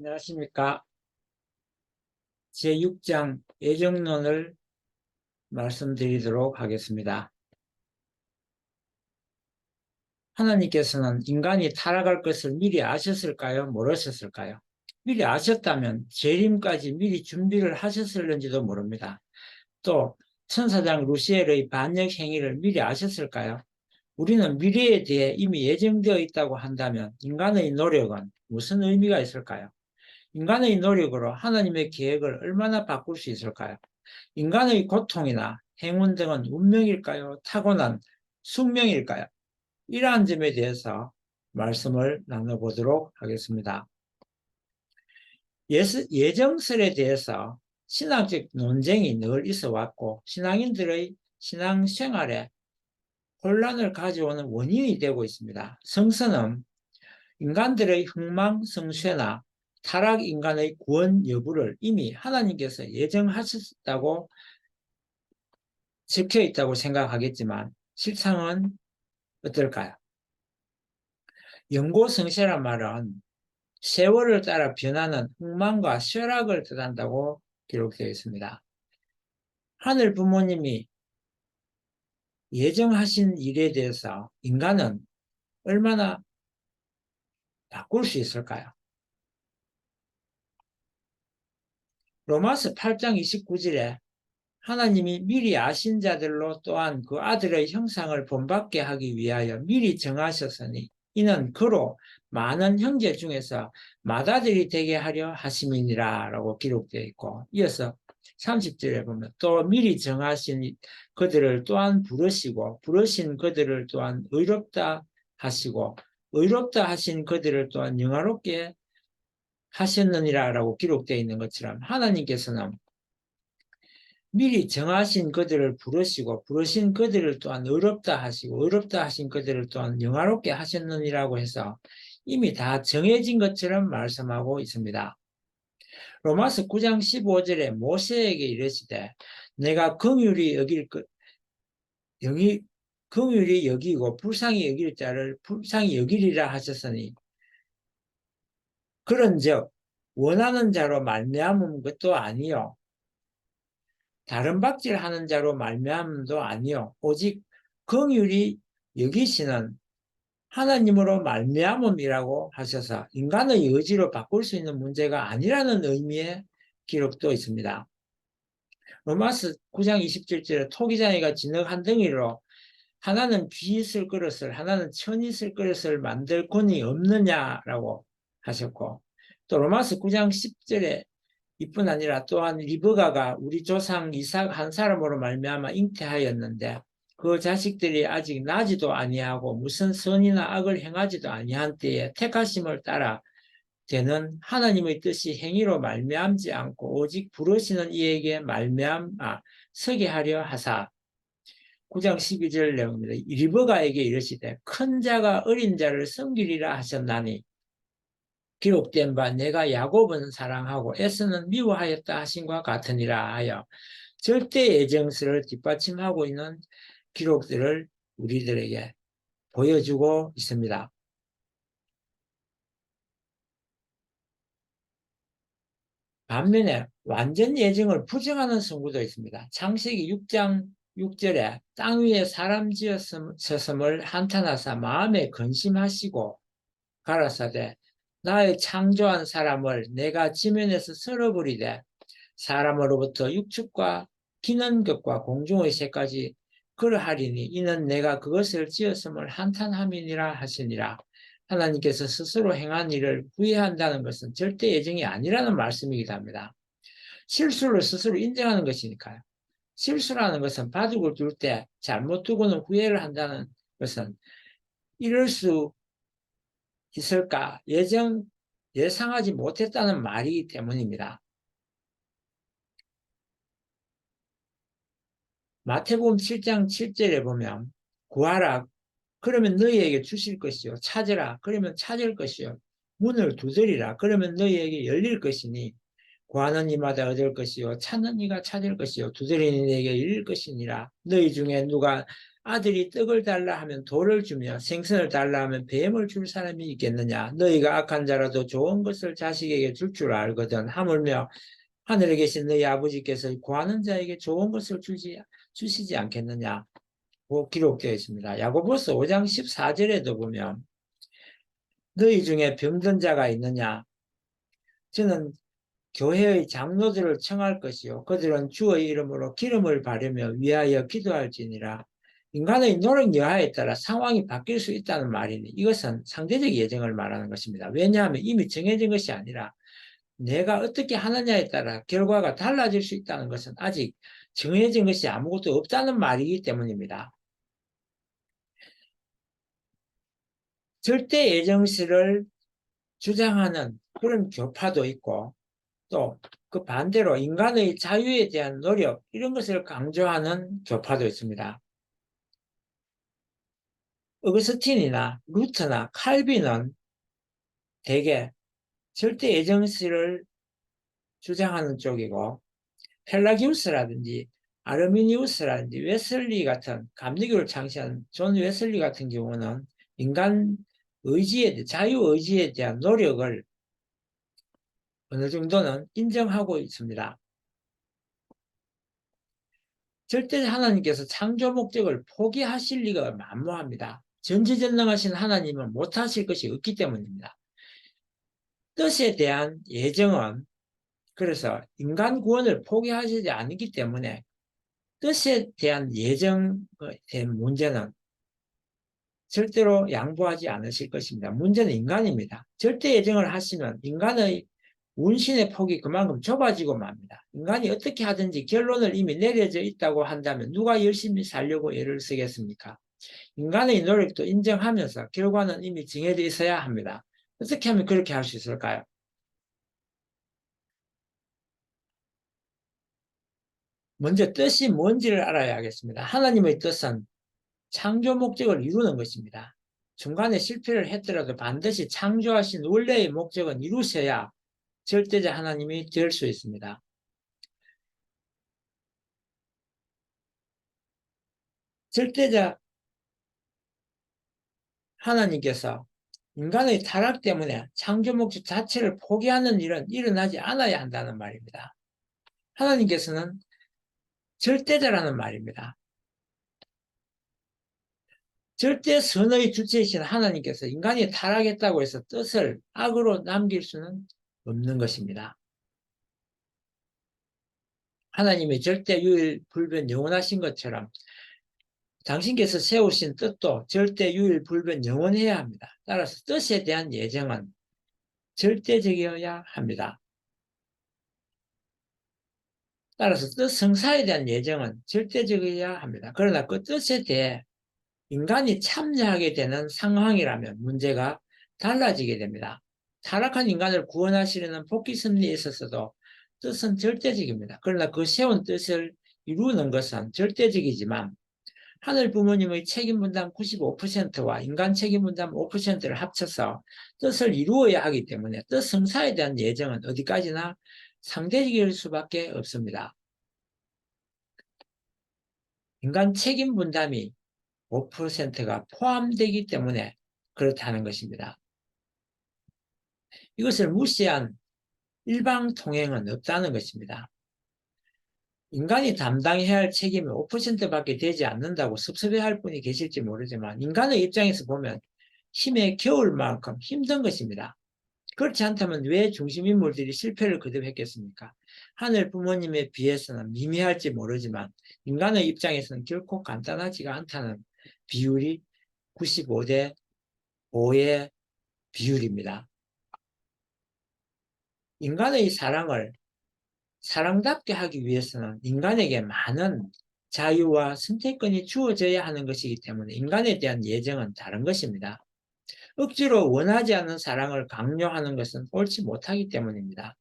안녕하십니까. 제6장 예정론을 말씀드리도록 하겠습니다. 하나님께서는 인간이 타락할 것을 미리 아셨을까요? 모르셨을까요? 미리 아셨다면 재림까지 미리 준비를 하셨을는지도 모릅니다. 또 천사장 루시엘의 반역 행위를 미리 아셨을까요? 우리는 미래에 대해 이미 예정되어 있다고 한다면 인간의 노력은 무슨 의미가 있을까요? 인간의 노력으로 하나님의 계획을 얼마나 바꿀 수 있을까요? 인간의 고통이나 행운 등은 운명일까요? 타고난 숙명일까요? 이러한 점에 대해서 말씀을 나눠보도록 하겠습니다. 예정설에 대해서 신학적 논쟁이 늘 있어 왔고 신앙인들의 신앙생활에 혼란을 가져오는 원인이 되고 있습니다. 성서는 인간들의 흥망성쇠나 타락 인간의 구원 여부를 이미 하나님께서 예정하셨다고 적혀 있다고 생각하겠지만 실상은 어떨까요? 영고성쇠란 말은 세월을 따라 변하는 흥망과 쇠락을 뜻한다고 기록되어 있습니다. 하늘 부모님이 예정하신 일에 대해서 인간은 얼마나 바꿀 수 있을까요? 로마서 8장 29절에 하나님이 미리 아신 자들로 또한 그 아들의 형상을 본받게 하기 위하여 미리 정하셨으니 이는 그로 많은 형제 중에서 맏아들이 되게 하려 하심이니라 라고 기록되어 있고, 이어서 30절에 보면 또 미리 정하신 그들을 또한 부르시고 부르신 그들을 또한 의롭다 하시고 의롭다 하신 그들을 또한 영화롭게 하셨느니라 라고 기록되어 있는 것처럼 하나님께서는 미리 정하신 그들을 부르시고 부르신 그들을 또한 의롭다 하시고 의롭다 하신 그들을 또한 영화롭게 하셨느니라고 해서 이미 다 정해진 것처럼 말씀하고 있습니다. 로마서 9장 15절에 모세에게 이르시되 내가 긍휼히 여기고 불쌍히 여길 자를 불쌍히 여기리라 하셨으니 그런즉 원하는 자로 말미암은 것도 아니요 다른 박질하는 자로 말미암음도 아니요 오직 긍휼히 여기시는 하나님으로 말미암음이라고 하셔서 인간의 의지로 바꿀 수 있는 문제가 아니라는 의미의 기록도 있습니다. 로마서 9장 27절에 토기장이가 진흙 한 덩이로 하나는 비 있을 그릇을 하나는 천 있을 그릇을 만들 권이 없느냐라고 하셨고, 또 로마서 9장 10절에 이뿐 아니라 또한 리브가가 우리 조상 이삭 한 사람으로 말미암아 잉태하였는데 그 자식들이 아직 나지도 아니하고 무슨 선이나 악을 행하지도 아니한 때에 택하심을 따라 되는 하나님의 뜻이 행위로 말미암지 않고 오직 부르시는 이에게 말미암아 서게 하려 하사 9장 12절 내용입니다. 리브가에게 이르시되 큰 자가 어린 자를 섬기리라 하셨나니 기록된 바 내가 야곱은 사랑하고 에서는 미워하였다 하신과 같으니라 하여 절대 예정설을 뒷받침하고 있는 기록들을 우리들에게 보여주고 있습니다. 반면에 완전 예정을 부정하는 성구도 있습니다. 창세기 6장 6절에 땅 위에 사람 지었음을 한탄하사 마음에 근심하시고 가라사대 나의 창조한 사람을 내가 지면에서 썰어버리되 사람으로부터 육축과 기는 것과 공중의 새까지 그러하리니 이는 내가 그것을 지었음을 한탄함이니라 하시니라. 하나님께서 스스로 행한 일을 후회한다는 것은 절대 예정이 아니라는 말씀이기도 합니다. 실수를 스스로 인정하는 것이니까요. 실수라는 것은 바둑을 둘 때 잘못 두고는 후회를 한다는 것은 이럴 수 있을까? 예상하지 못했다는 말이기 때문입니다. 마태복음 7장 7절에 보면 구하라 그러면 너희에게 주실 것이요 찾으라 그러면 찾을 것이요 문을 두드리라 그러면 너희에게 열릴 것이니 구하는 이마다 얻을 것이요 찾는 이가 찾을 것이요 두드리는 이에게 열릴 것이니라. 너희 중에 누가 아들이 떡을 달라 하면 돌을 주며 생선을 달라 하면 뱀을 줄 사람이 있겠느냐? 너희가 악한 자라도 좋은 것을 자식에게 줄 줄 알거든. 하물며 하늘에 계신 너희 아버지께서 구하는 자에게 좋은 것을 주시지 않겠느냐? 고 기록되어 있습니다. 야고보서 5장 14절에도 보면 너희 중에 병든 자가 있느냐? 저는 교회의 장로들을 청할 것이요 그들은 주의 이름으로 기름을 바르며 위하여 기도할지니라. 인간의 노력 여하에 따라 상황이 바뀔 수 있다는 말이니 이것은 상대적 예정을 말하는 것입니다. 왜냐하면 이미 정해진 것이 아니라 내가 어떻게 하느냐에 따라 결과가 달라질 수 있다는 것은 아직 정해진 것이 아무것도 없다는 말이기 때문입니다. 절대 예정시를 주장하는 그런 교파도 있고 또 그 반대로 인간의 자유에 대한 노력 이런 것을 강조하는 교파도 있습니다. 어거스틴이나 루터나 칼빈은 대개 절대 예정시를 주장하는 쪽이고 펠라기우스라든지 아르미니우스라든지 웨슬리 같은 감리교를 창시한 존 웨슬리 같은 경우는 인간 자유의지에 대한 노력을 어느 정도는 인정하고 있습니다. 절대 하나님께서 창조 목적을 포기하실 리가 만무합니다. 전지전능하신 하나님은 못하실 것이 없기 때문입니다. 뜻에 대한 예정은 그래서 인간 구원을 포기하시지 않기 때문에 뜻에 대한 예정에 대한 문제는 절대로 양보하지 않으실 것입니다. 문제는 인간입니다. 절대 예정을 하시면 인간의 운신의 폭이 그만큼 좁아지고 맙니다. 인간이 어떻게 하든지 결론을 이미 내려져 있다고 한다면 누가 열심히 살려고 애를 쓰겠습니까? 인간의 노력도 인정하면서 결과는 이미 정해져 있어야 합니다. 어떻게 하면 그렇게 할 수 있을까요? 먼저 뜻이 뭔지를 알아야 하겠습니다. 하나님의 뜻은 창조 목적을 이루는 것입니다. 중간에 실패를 했더라도 반드시 창조하신 원래의 목적은 이루셔야 절대자 하나님이 될 수 있습니다. 절대자 하나님께서 인간의 타락 때문에 창조 목적 자체를 포기하는 일은 일어나지 않아야 한다는 말입니다. 하나님께서는 절대자라는 말입니다. 절대 선의 주체이신 하나님께서 인간이 타락했다고 해서 뜻을 악으로 남길 수는 없는 것입니다. 하나님의 절대 유일 불변 영원하신 것처럼 당신께서 세우신 뜻도 절대 유일 불변 영원해야 합니다. 따라서 뜻에 대한 예정은 절대적이어야 합니다. 따라서 뜻 성사에 대한 예정은 절대적이어야 합니다. 그러나 그 뜻에 대해 인간이 참여하게 되는 상황이라면 문제가 달라지게 됩니다. 타락한 인간을 구원하시려는 복귀 섭리에 있어서도 뜻은 절대적입니다. 그러나 그 세운 뜻을 이루는 것은 절대적이지만 하늘 부모님의 책임 분담 95%와 인간 책임 분담 5%를 합쳐서 뜻을 이루어야 하기 때문에 뜻 성사에 대한 예정은 어디까지나 상대적일 수밖에 없습니다. 인간 책임 분담이 5%가 포함되기 때문에 그렇다는 것입니다. 이것을 무시한 일방 통행은 없다는 것입니다. 인간이 담당해야 할 책임이 5%밖에 되지 않는다고 섭섭해할 분이 계실지 모르지만 인간의 입장에서 보면 힘에 겨울 만큼 힘든 것입니다. 그렇지 않다면 왜 중심인물들이 실패를 거듭했겠습니까? 하늘 부모님에 비해서는 미미할지 모르지만 인간의 입장에서는 결코 간단하지가 않다는 비율이 95대 5의 비율입니다. 인간의 사랑을 사랑답게 하기 위해서는 인간에게 많은 자유와 선택권이 주어져야 하는 것이기 때문에 인간에 대한 예정은 다른 것입니다. 억지로 원하지 않는 사랑을 강요하는 것은 옳지 못하기 때문입니다.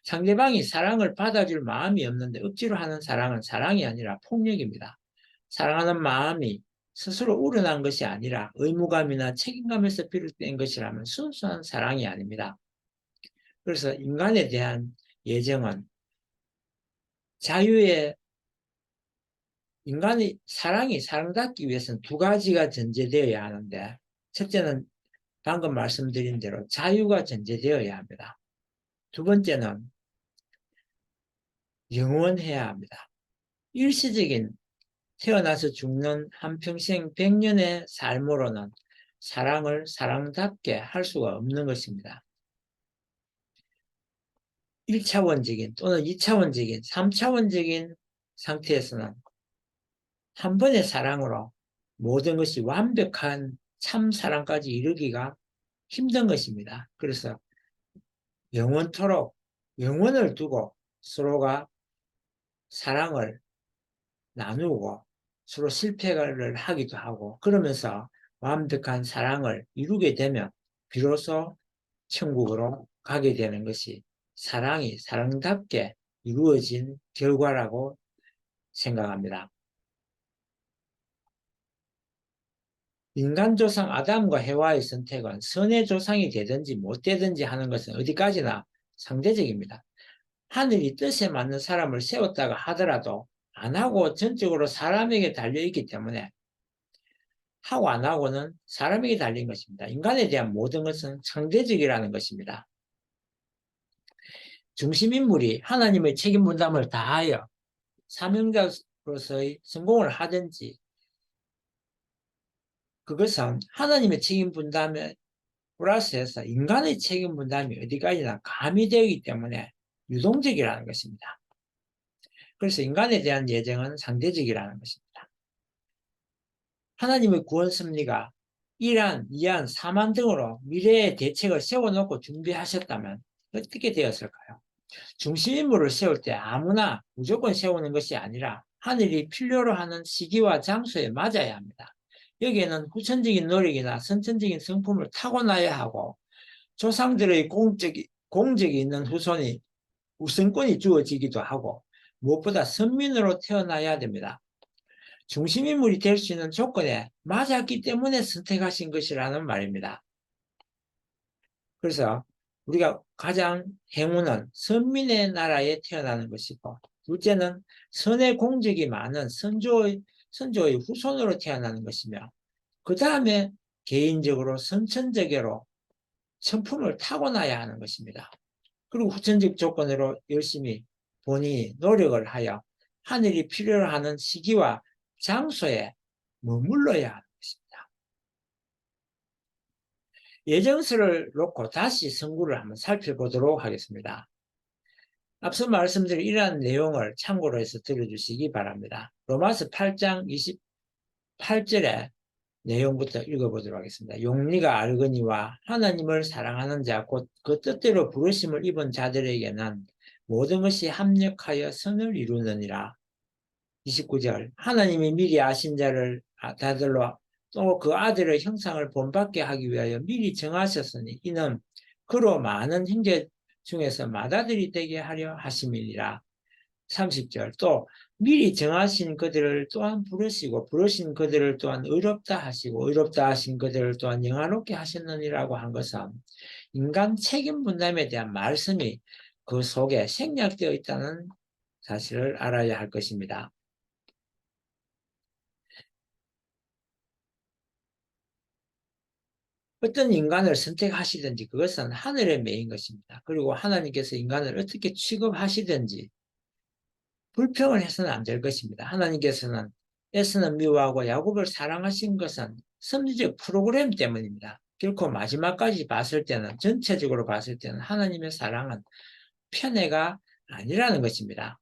상대방이 사랑을 받아줄 마음이 없는데 억지로 하는 사랑은 사랑이 아니라 폭력입니다. 사랑하는 마음이 스스로 우러난 것이 아니라 의무감이나 책임감에서 비롯된 것이라면 순수한 사랑이 아닙니다. 그래서 인간에 대한 예정은 자유의 인간의 사랑이 사랑받기 위해서는 두 가지가 전제되어야 하는데, 첫째는 방금 말씀드린 대로 자유가 전제되어야 합니다. 두 번째는 영원해야 합니다. 일시적인 태어나서 죽는 한평생 100년의 삶으로는 사랑을 사랑답게 할 수가 없는 것입니다. 1차원적인 또는 2차원적인, 3차원적인 상태에서는 한 번의 사랑으로 모든 것이 완벽한 참 사랑까지 이르기가 힘든 것입니다. 그래서 영원토록 영원을 두고 서로가 사랑을 나누고 서로 실패를 하기도 하고, 그러면서 완벽한 사랑을 이루게 되면 비로소 천국으로 가게 되는 것이 사랑이 사랑답게 이루어진 결과라고 생각합니다. 인간 조상 아담과 해와의 선택은 선의 조상이 되든지 못 되든지 하는 것은 어디까지나 상대적입니다. 하늘이 뜻에 맞는 사람을 세웠다가 하더라도 안 하고 전적으로 사람에게 달려있기 때문에 하고 안 하고는 사람에게 달린 것입니다. 인간에 대한 모든 것은 상대적이라는 것입니다. 중심인물이 하나님의 책임 분담을 다하여 사명자로서의 성공을 하든지, 그것은 하나님의 책임 분담에 플러스해서 인간의 책임 분담이 어디까지나 가미되기 때문에 유동적이라는 것입니다. 그래서 인간에 대한 예정은 상대적이라는 것입니다. 하나님의 구원 섭리가 1안, 2안, 3안 등으로 미래의 대책을 세워놓고 준비하셨다면 어떻게 되었을까요? 중심인물을 세울 때 아무나 무조건 세우는 것이 아니라 하늘이 필요로 하는 시기와 장소에 맞아야 합니다. 여기에는 후천적인 노력이나 선천적인 성품을 타고나야 하고, 조상들의 공적이 있는 후손이 우선권이 주어지기도 하고, 무엇보다 선민으로 태어나야 됩니다. 중심인물이 될 수 있는 조건에 맞았기 때문에 선택하신 것이라는 말입니다. 그래서 우리가 가장 행운은 선민의 나라에 태어나는 것이고, 둘째는 선의 공적이 많은 선조의 후손으로 태어나는 것이며, 그 다음에 개인적으로 선천적으로 성품을 타고나야 하는 것입니다. 그리고 후천적 조건으로 열심히 본인이 노력을 하여 하늘이 필요로 하는 시기와 장소에 머물러야 하는 것입니다. 예정서를 놓고 다시 성구를 한번 살펴보도록 하겠습니다. 앞서 말씀드린 이러한 내용을 참고로 해서 들어주시기 바랍니다. 로마서 8장 28절에 내용부터 읽어보도록 하겠습니다. 용리가 알거니와 하나님을 사랑하는 자, 곧 그 뜻대로 부르심을 입은 자들에게는 모든 것이 합력하여 선을 이루느니라. 29절, 하나님이 미리 아신 자를 다들로 또 그 아들의 형상을 본받게 하기 위하여 미리 정하셨으니 이는 그로 많은 형제 중에서 맏아들이 되게 하려 하심이니라. 30절, 또 미리 정하신 그들을 또한 부르시고 부르신 그들을 또한 의롭다 하시고 의롭다 하신 그들을 또한 영화롭게 하셨느니라고 한 것은 인간 책임 분담에 대한 말씀이 그 속에 생략되어 있다는 사실을 알아야 할 것입니다. 어떤 인간을 선택하시든지 그것은 하늘에 매인 것입니다. 그리고 하나님께서 인간을 어떻게 취급하시든지 불평을 해서는 안 될 것입니다. 하나님께서는 에서는 미워하고 야곱을 사랑하신 것은 섭리적 프로그램 때문입니다. 결코 마지막까지 봤을 때는, 전체적으로 봤을 때는 하나님의 사랑은 편애가 아니라는 것입니다.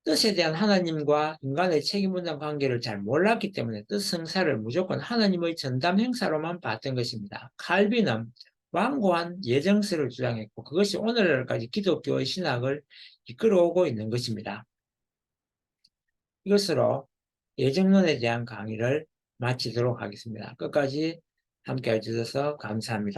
뜻에 대한 하나님과 인간의 책임 분담 관계를 잘 몰랐기 때문에 뜻 행사를 무조건 하나님의 전담 행사로만 봤던 것입니다. 칼빈은 완고한 예정서를 주장했고, 그것이 오늘날까지 기독교의 신학을 이끌어오고 있는 것입니다. 이것으로 예정론에 대한 강의를 마치도록 하겠습니다. 끝까지 함께 해주셔서 감사합니다.